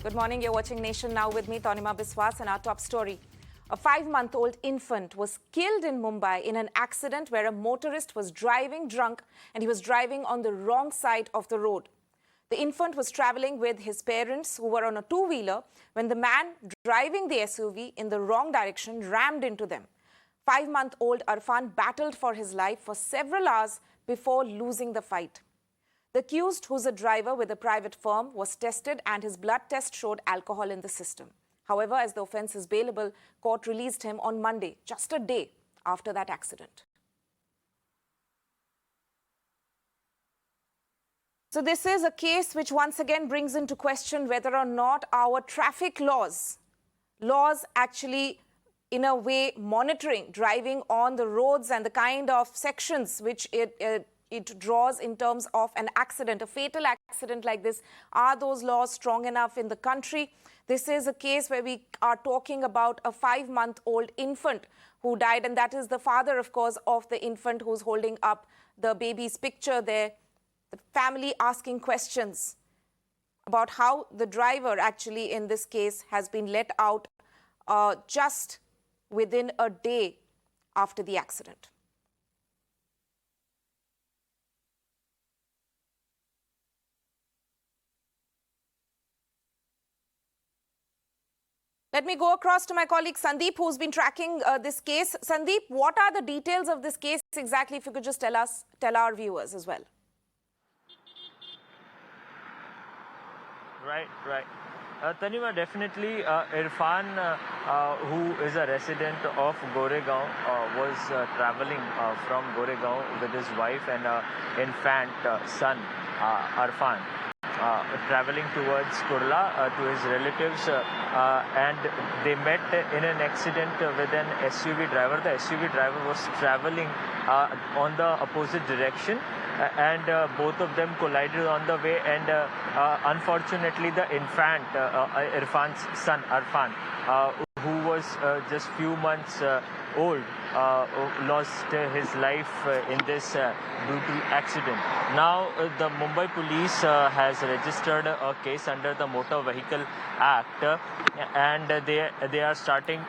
Good morning. You're watching Nation Now with me, Tanima Biswas, and our top story. A 5-month-old infant was killed in Mumbai in an accident where a motorist was driving drunk and he was driving on the wrong side of the road. The infant was traveling with his parents who were on a two-wheeler when the man driving the SUV in the wrong direction rammed into them. 5-month-old Arfan battled for his life for several hours before losing the fight. The accused, who's a driver with a private firm, was tested and his blood test showed alcohol in the system. However, as the offence is bailable, court released him on Monday, just a day after that accident. So this is a case which once again brings into question whether or not our traffic laws actually in a way monitoring driving on the roads and the kind of sections which it draws in terms of an accident, a fatal accident like this. Are those laws strong enough in the country? This is a case where we are talking about a 5-month-old infant who died, and that is the father, of course, of the infant who's holding up the baby's picture there. The family asking questions about how the driver actually in this case has been let out just within a day after the accident. Let me go across to my colleague Sandeep, who's been tracking this case. Sandeep, what are the details of this case exactly? If you could just tell our viewers as well. Right. Tanima, definitely Irfan, who is a resident of Goregaon, was traveling from Goregaon with his wife and infant son, Arfan. Traveling towards Kurla to his relatives, and they met in an accident with an SUV driver. The SUV driver was traveling on the opposite direction, and both of them collided on the way, and unfortunately the infant, Irfan's son Arfan, who was just few months old, lost his life in this brutal accident. Now the Mumbai police has registered a case under the Motor Vehicle Act, and they are starting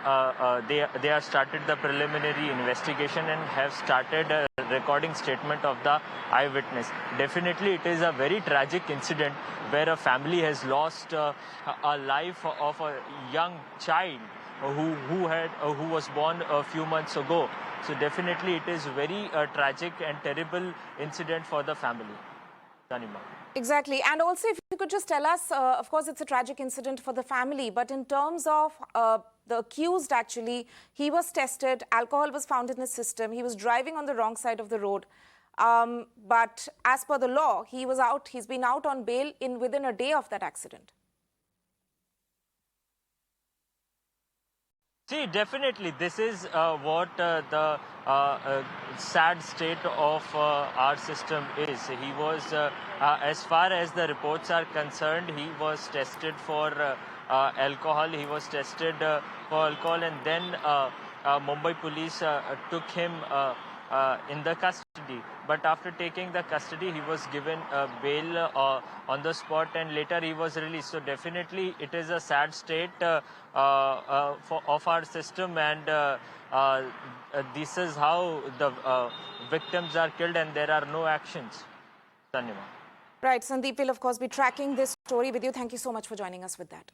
they are started the preliminary investigation and have started a recording statement of the eyewitness. Definitely it is a very tragic incident where a family has lost a life of a young child who was born a few months ago. So definitely it is very tragic and terrible incident for the family. Tanima. Exactly. And also, if you could just tell us, of course, it's a tragic incident for the family, but in terms of the accused, actually, he was tested, alcohol was found in his system, he was driving on the wrong side of the road. But as per the law, he's been out on bail within a day of that accident. See, definitely, this is what the sad state of our system is. He was, as far as the reports are concerned, he was tested for alcohol. He was tested for alcohol, and then Mumbai police took him in the custody. But after taking the custody, he was given bail on the spot, and later he was released. So definitely it is a sad state of our system, and this is how the victims are killed and there are no actions. Tanima. Right, Sandeep will of course be tracking this story with you. Thank you so much for joining us with that.